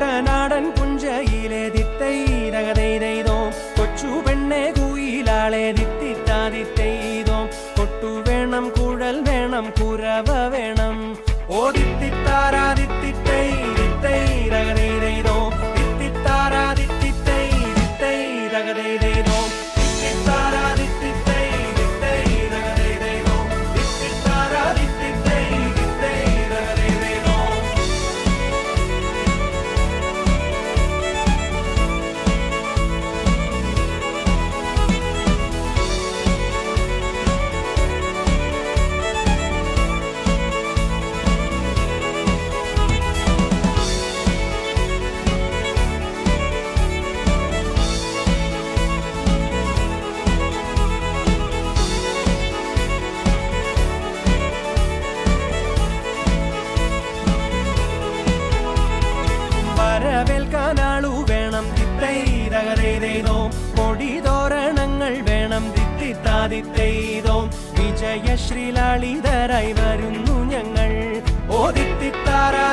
കുട്ടനാടൻ പുഞ്ചയിലെ ദിത്തൈതകതൈതോ കൊച്ചു പെണ്ണെ കുയിലാളെ ദിത്തിത്താതിത്തൈതോ കൊട്ടു വേണം കുഴൽ വേണം കുരവ വേണം ഓ ദിത്തിത്താരാ ദിത്തിത്തൈ ദിത്തൈതകതൈതോ ദിത്തിത്താരാ ദിത്തിത്തൈ ദിത്തൈതകതൈതോ ദിത്തിത്താരാ ദിത്തിത്തൈ ദിത്തൈതകതൈതോ ദിത്തിത്താരാ ദിത്തിത്തൈ ദിത്തൈതകതൈതോ. വരവേൽക്കാനാളു വേണം ദിത്തൈതകതൈതോ കൊടിതോരണങ്ങൾ വേണം ദിത്തിത്താതിത്തൈതോ വിജയശ്രീലാളിതരായി വരുന്നു ഞങ്ങൾ ഓ ദിത്തിത്താരാ